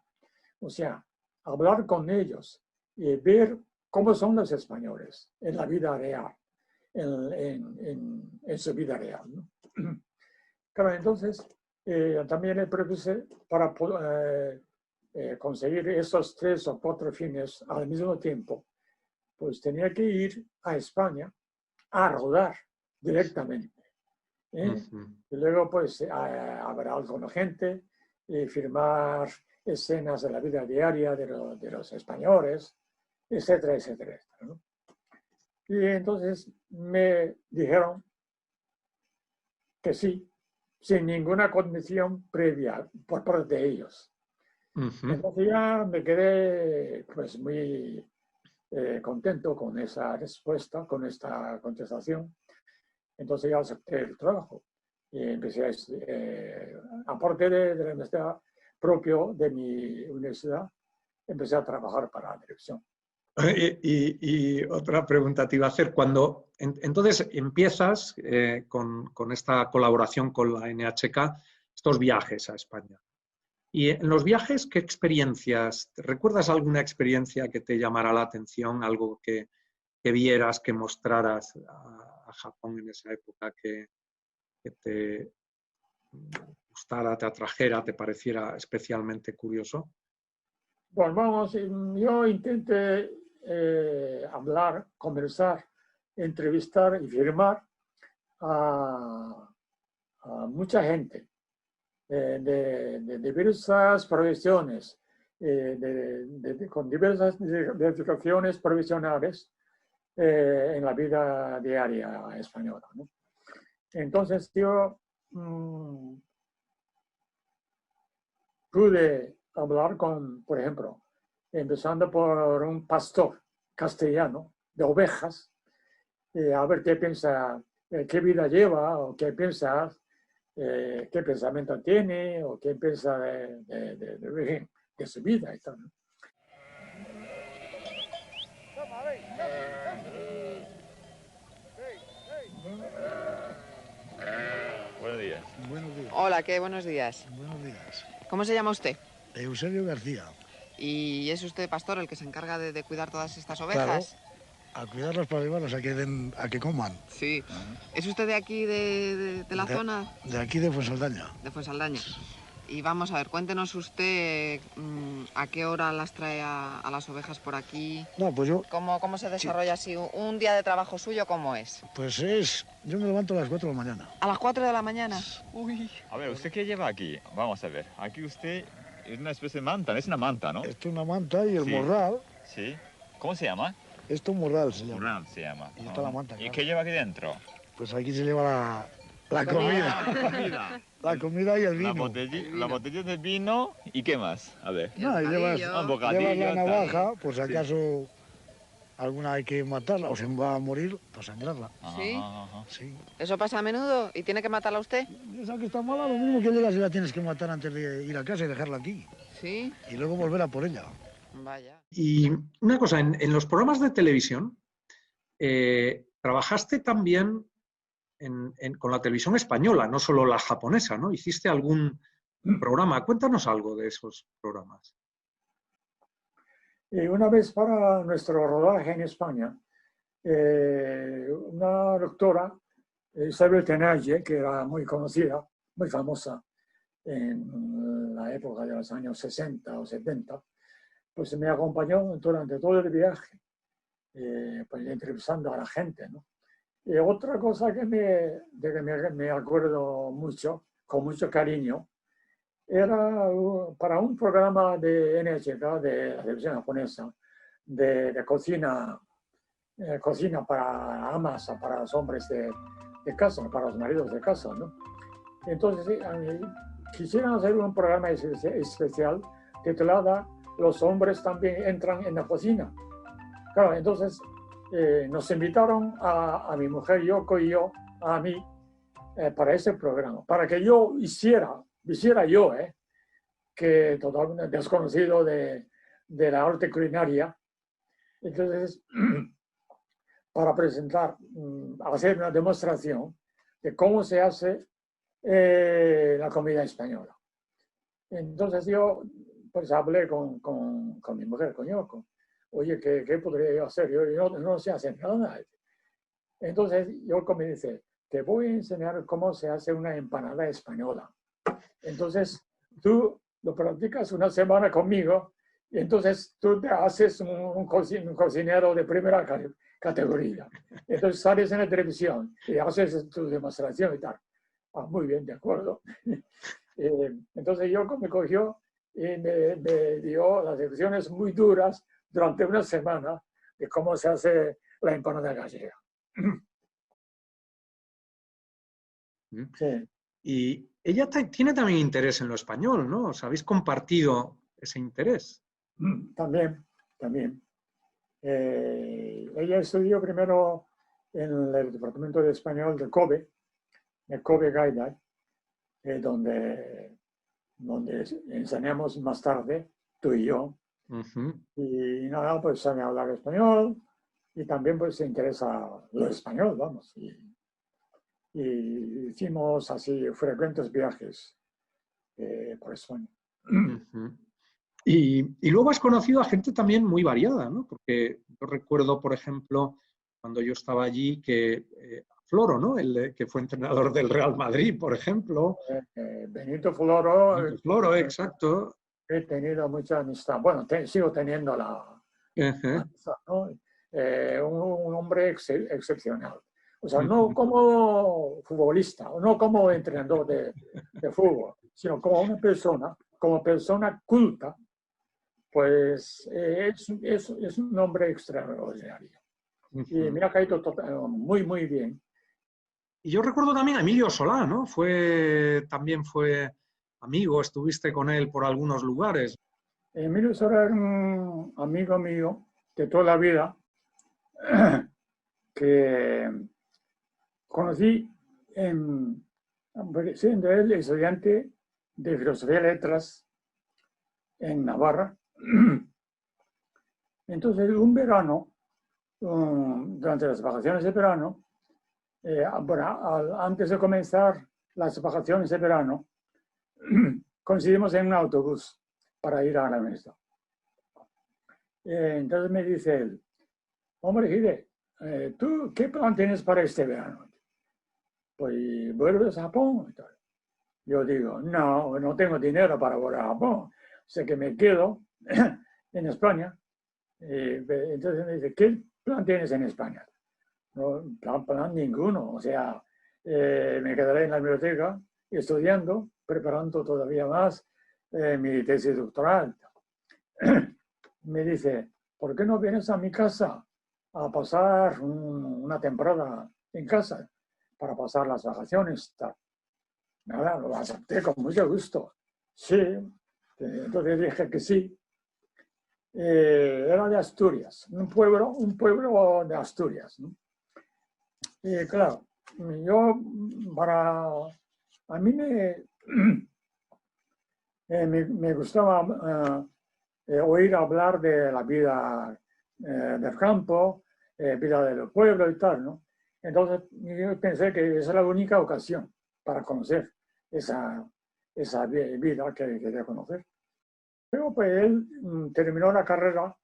O sea, hablar con ellos y ver cómo son los españoles en la vida real, en su vida real, ¿no? Claro, entonces, también le propuse para conseguir esos 3 o 4 fines al mismo tiempo, pues tenía que ir a España a rodar directamente. Y luego, pues, hablar con la gente y firmar escenas de la vida diaria de los españoles, etcétera, etcétera, ¿no? Y entonces me dijeron que sí, sin ninguna condición previa por parte de ellos. Entonces ya me quedé, pues, muy contento con esa respuesta, con esta contestación. Entonces ya acepté el trabajo y empecé aparte de la universidad propio de mi universidad, empecé a trabajar para la dirección. Y otra pregunta te iba a hacer. Cuando entonces empiezas con esta colaboración con la NHK, estos viajes a España. Y en los viajes, ¿qué experiencias? ¿Recuerdas alguna experiencia que te llamara la atención? Algo que vieras, que mostraras a Japón en esa época, que te gustara, te atrajera, te pareciera especialmente curioso? Bueno, vamos, yo intenté hablar, conversar, entrevistar y firmar a mucha gente de diversas profesiones, con diversas dedicaciones profesionales en la vida diaria española, ¿no? Entonces yo pude hablar con, por ejemplo, empezando por un pastor castellano de ovejas, a ver qué piensa, qué vida lleva, o qué piensa, qué pensamiento tiene, o qué piensa de su vida y tal, ¿no? Buenos días. Buenos días. Hola, ¿qué? Buenos días. Buenos días. ¿Cómo se llama usted? Eusebio García. ¿Y es usted pastor el que se encarga de cuidar todas estas ovejas? Claro, a cuidarlas para llevarlas a que coman. Sí. ¿Es usted de aquí, de la zona? De aquí de Fuensaldaña. De Fuensaldaña. Y vamos a ver, cuéntenos usted a qué hora las trae a las ovejas por aquí. No, pues yo... ¿Cómo se desarrolla así un día de trabajo suyo? ¿Cómo es? Pues yo me levanto a las 4 de la mañana. ¿A las 4 de la mañana? Uy. A ver, ¿usted qué lleva aquí? Vamos a ver. Aquí usted es una especie de manta, es una manta, ¿no? Esto es una manta y el Sí. morral. Sí. ¿Cómo se llama? Esto es morral se llama. Morral se llama. Y está la manta, ¿Y claro. qué lleva aquí dentro? Pues aquí se lleva la comida. Comida. La comida y el vino. La botella de vino y qué más. A ver. No, y llevas Un bocadillo. la tal. navaja, por si acaso alguna hay que matarla o se va a morir, para sangrarla. ¿Sí? Ajá. Sí. ¿Eso pasa a menudo? ¿Y tiene que matarla usted? Esa que está mala, lo mismo que llegas y la tienes que matar antes de ir a casa y dejarla aquí. Sí. Y luego volver a por ella. Vaya. Y una cosa, en los programas de televisión, trabajaste también con la televisión española, no solo la japonesa, ¿no? ¿Hiciste algún programa? Cuéntanos algo de esos programas. Una vez para nuestro rodaje en España, una doctora, Isabel Tenalle, que era muy conocida, muy famosa en la época de los años 60 o 70, pues me acompañó durante todo el viaje, pues entrevistando a la gente, ¿no? Y otra cosa que me acuerdo mucho, con mucho cariño, era para un programa de NHK, de la televisión japonesa, de cocina, cocina para amas, para los hombres de casa, para los maridos de casa, ¿no? Entonces, quisieran hacer un programa especial titulado Los hombres también entran en la cocina. Claro, entonces nos invitaron a mi mujer Yoko y yo, a mí, para ese programa, para que yo hiciera yo, que totalmente desconocido de la arte culinaria. Entonces, para presentar, hacer una demostración de cómo se hace la comida española. Entonces yo pues hablé con mi mujer, con Yoko. Oye, ¿qué podría yo hacer? Yo no sé hacer nada. Entonces Yoko me dice, te voy a enseñar cómo se hace una empanada española. Entonces tú lo practicas una semana conmigo y entonces tú te haces un cocinero de primera categoría. Entonces sales en la televisión y haces tu demostración y tal. Ah, muy bien, de acuerdo. Entonces Yoko me cogió y me dio las lecciones muy duras durante una semana de cómo se hace la empanada gallega. Sí. Y ella tiene también interés en lo español, ¿no? ¿Os habéis compartido ese interés? También. Ella estudió primero en el Departamento de Español de Kobe Gaidai, donde enseñamos más tarde, tú y yo. Y nada, pues sabe hablar español y también pues se interesa lo español, vamos. Y hicimos así frecuentes viajes por España. Y luego has conocido a gente también muy variada, ¿no? Porque yo recuerdo, por ejemplo, cuando yo estaba allí, que Floro, ¿no? El que fue entrenador del Real Madrid, por ejemplo. Benito Floro. Floro, exacto. he tenido mucha amistad. Bueno, sigo teniendo la amistad, ¿no? Un hombre excepcional. O sea, no como futbolista, o no como entrenador de fútbol, sino como persona culta, pues es un hombre extraordinario. Y me ha caído muy, muy bien. Y yo recuerdo también a Emilio Solá, ¿no? También fue amigo, estuviste con él por algunos lugares. Emilio Solá era un amigo mío de toda la vida que conocí siendo él estudiante de Filosofía y Letras en Navarra. Entonces, un verano, durante las vacaciones de verano, antes de comenzar las vacaciones de verano, coincidimos en un autobús para ir a la universidad. Entonces me dice él, hombre, Hide, ¿tú qué plan tienes para este verano? Pues, ¿vuelves a Japón? Yo digo, no tengo dinero para volver a Japón, o sea que me quedo en España. Entonces me dice, ¿qué plan tienes en España? No, plan ninguno, o sea, me quedaré en la biblioteca estudiando, preparando todavía más mi tesis doctoral. Me dice, ¿por qué no vienes a mi casa a pasar una temporada en casa para pasar las vacaciones? Nada, lo acepté con mucho gusto. Sí, entonces dije que sí. Era de Asturias, un pueblo de Asturias, ¿no? Y claro, a mí me gustaba oír hablar de la vida del campo, vida del pueblo y tal, ¿no? Entonces yo pensé que esa era la única ocasión para conocer esa vida que quería conocer. Pero pues él terminó la carrera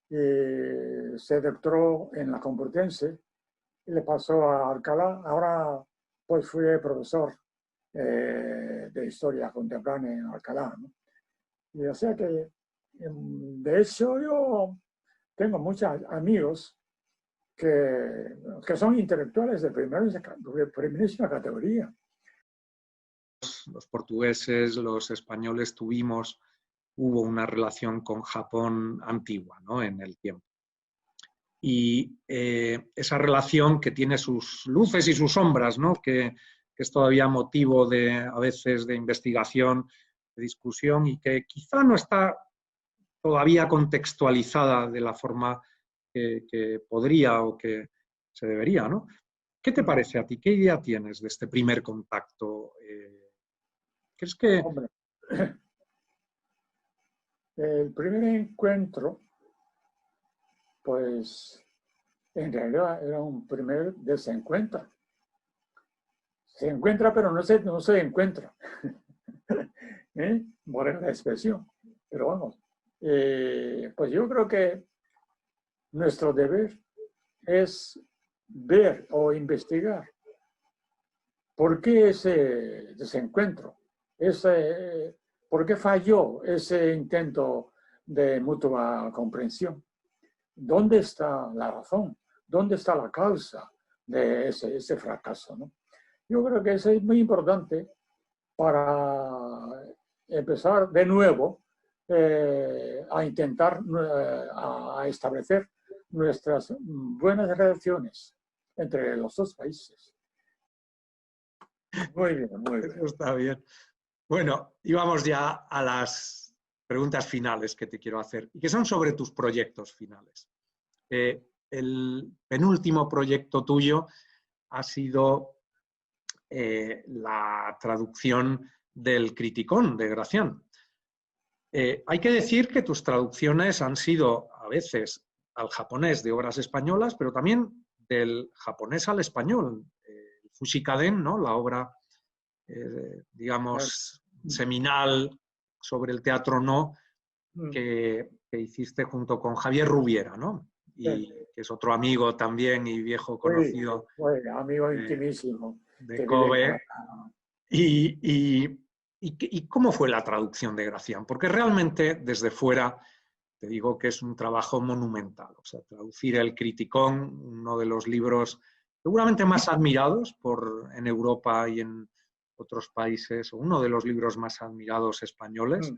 y se doctoró en la Complutense y le pasó a Alcalá. Ahora pues fui profesor de historia contemporánea en Alcalá, ¿no? Y o sea que, de hecho, yo tengo muchos amigos que son intelectuales de primerísima categoría. Los portugueses, los españoles hubo una relación con Japón antigua, ¿no? En el tiempo. Y esa relación que tiene sus luces y sus sombras, ¿no? Que es todavía motivo a veces de investigación, de discusión, y que quizá no está todavía contextualizada de la forma que podría o que se debería, ¿no? ¿Qué te parece a ti? ¿Qué idea tienes de este primer contacto? ¿Crees que...? Hombre, el primer encuentro, pues, en realidad era un primer desencuentro. Se encuentra, pero no se encuentra. Por la expresión. Pero vamos, pues yo creo que nuestro deber es ver o investigar por qué ese desencuentro, por qué falló ese intento de mutua comprensión. ¿Dónde está la razón? ¿Dónde está la causa de ese fracaso, ¿no? Yo creo que eso es muy importante para empezar de nuevo a intentar a establecer nuestras buenas relaciones entre los dos países. Muy bien, muy bien. Eso está bien. Bueno, y vamos ya a las preguntas finales que te quiero hacer, y que son sobre tus proyectos finales. El penúltimo proyecto tuyo ha sido la traducción del Criticón de Gracián. Hay que decir que tus traducciones han sido a veces al japonés de obras españolas, pero también del japonés al español. Fushikaden, ¿no? La obra, digamos, seminal sobre el teatro no, que hiciste junto con Javier Rubiera, ¿no? Y que es otro amigo también y viejo conocido. Amigo intimísimo. De Kobe. Y ¿Y cómo fue la traducción de Gracián? Porque realmente desde fuera te digo que es un trabajo monumental. O sea, traducir El Criticón, uno de los libros seguramente más admirados en Europa y en otros países, uno de los libros más admirados españoles,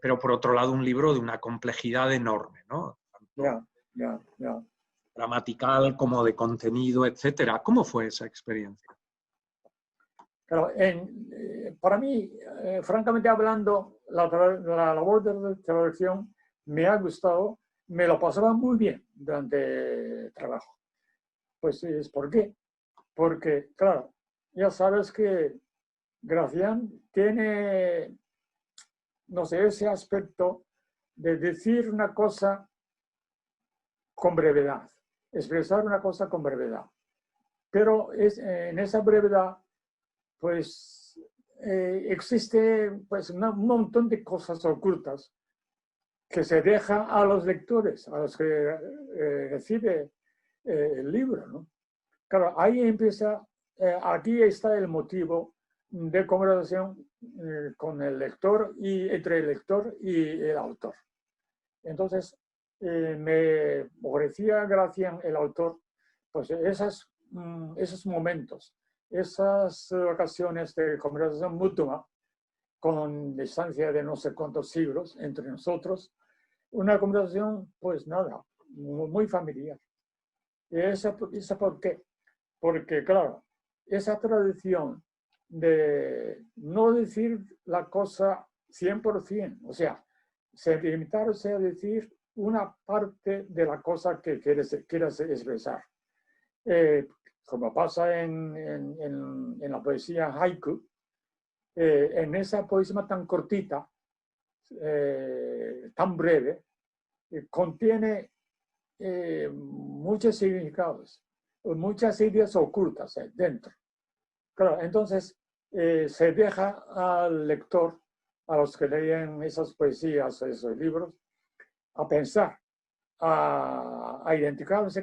pero por otro lado un libro de una complejidad enorme, ¿no? Tanto gramatical como de contenido, etcétera. ¿Cómo fue esa experiencia? Claro, para mí, francamente hablando, la labor de traducción me ha gustado, me lo pasaba muy bien durante el trabajo. Pues es ¿por qué? Porque, claro, ya sabes que Gracián tiene, no sé, ese aspecto de decir una cosa con brevedad, expresar una cosa con brevedad. Pero en esa brevedad, pues existe pues, un montón de cosas ocultas que se deja a los lectores, a los que recibe el libro, ¿no? Claro, ahí empieza, aquí está el motivo de conversación con el lector y entre el lector y el autor. Entonces, me ofrecía Gracián, el autor, pues esos momentos, esas ocasiones de conversación mutua con distancia de no sé cuántos siglos entre nosotros, una conversación, pues nada, muy familiar. ¿Y esa por qué? Porque, claro, esa tradición de no decir la cosa 100%, o sea, limitarse a decir una parte de la cosa que quieres expresar. Como pasa en la poesía haiku, en esa poesía tan cortita, tan breve, contiene muchos significados, muchas ideas ocultas dentro. Claro, entonces se deja al lector, a los que leen esas poesías, esos libros, a pensar, a identificarse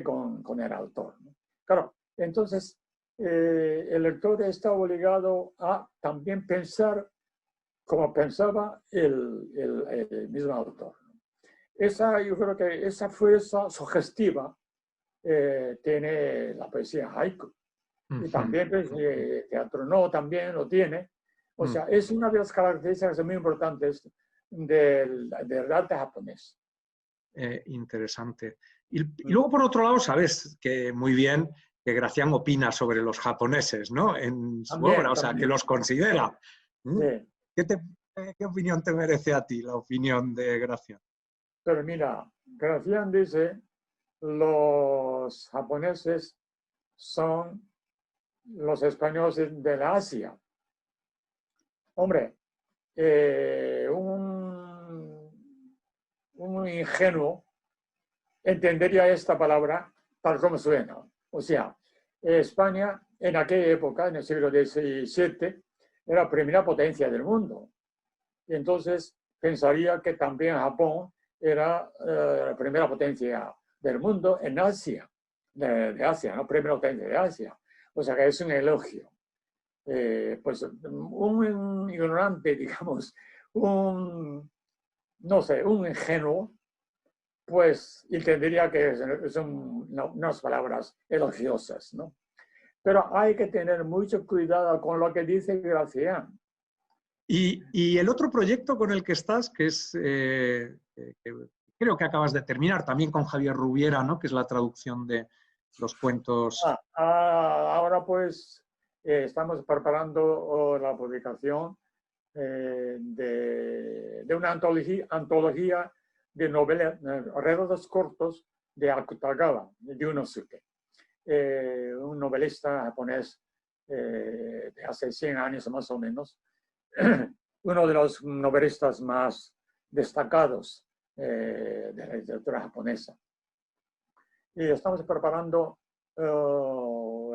con el autor, ¿no? Claro, entonces el lector está obligado a también pensar como pensaba el mismo autor. Yo creo que esa fuerza sugestiva tiene la poesía haiku. Y también pues, teatro no, también lo tiene. O sea, es una de las características muy importantes del arte japonés. Interesante. Y luego, por otro lado, sabes que muy bien que Gracián opina sobre los japoneses, ¿no? En su obra, o sea, que los considera. Sí. ¿Qué opinión te merece a ti la opinión de Gracián? Pero mira, Gracián dice, los japoneses son los españoles de la Asia. Hombre, un ingenuo entendería esta palabra tal como suena. O sea, España en aquella época, en el siglo XVII, era la primera potencia del mundo. Y entonces pensaría que también Japón era la primera potencia del mundo en Asia, de Asia, ¿no? Primera potencia de Asia. O sea que es un elogio. Pues un ignorante, digamos, no sé, un ingenuo, pues entendería que son unas palabras elogiosas, ¿no? Pero hay que tener mucho cuidado con lo que dice Gracián. Y el otro proyecto con el que estás, que es, que creo que acabas de terminar, también con Javier Rubiera, ¿no? Que es la traducción de los cuentos. Ahora pues estamos preparando la publicación de una antología de novelas, relatos cortos de Akutagawa, de Yunosuke, un novelista japonés de hace 100 años más o menos, uno de los novelistas más destacados de la literatura japonesa. Y estamos preparando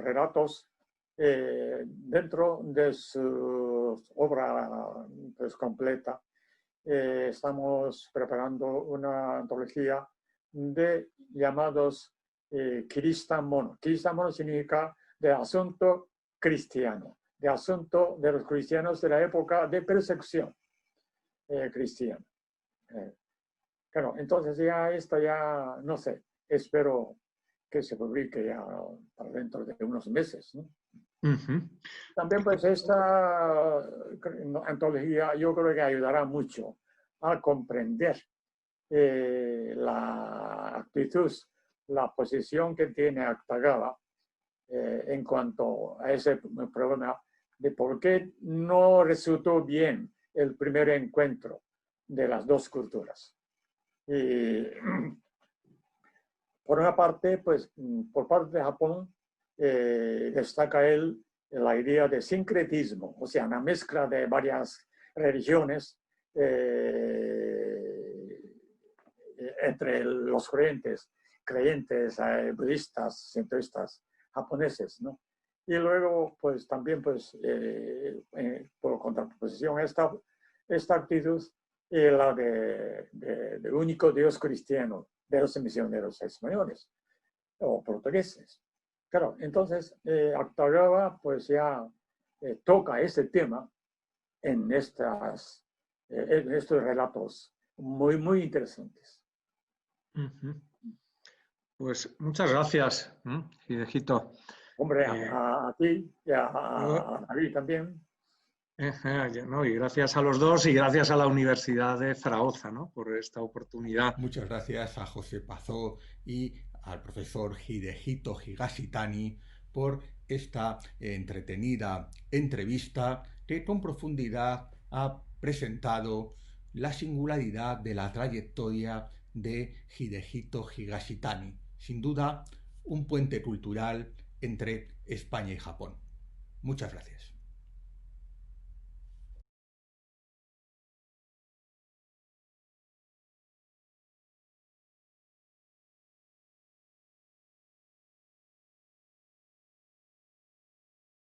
relatos dentro de su obra pues, completa. Estamos preparando una antología de llamados Kiristan Mono. Kiristan Mono significa de asunto cristiano, de asunto de los cristianos de la época de persecución cristiana. Claro, entonces ya esto ya, no sé, espero que se publique ya para dentro de unos meses, ¿no? También pues esta antología yo creo que ayudará mucho a comprender la actitud, la posición que tiene Actagava en cuanto a ese problema de por qué no resultó bien el primer encuentro de las dos culturas. Y por una parte, pues por parte de Japón, destaca él la idea de sincretismo, o sea, una mezcla de varias religiones entre los creyentes budistas, centristas japoneses, ¿no? Y luego, pues también, pues, por contraposición, esta actitud la de único Dios cristiano de los misioneros españoles o portugueses. Claro, entonces Actagava pues ya toca ese tema en estos relatos muy, muy interesantes. Pues muchas gracias, Hidejito. Hombre, a ti y a David también. No, y gracias a los dos y gracias a la Universidad de Zaragoza, ¿no?, por esta oportunidad. Muchas gracias a José Pazó y al profesor Hidejito Higashitani por esta entretenida entrevista que con profundidad ha presentado la singularidad de la trayectoria de Hidejito Higashitani. Sin duda, un puente cultural entre España y Japón. Muchas gracias.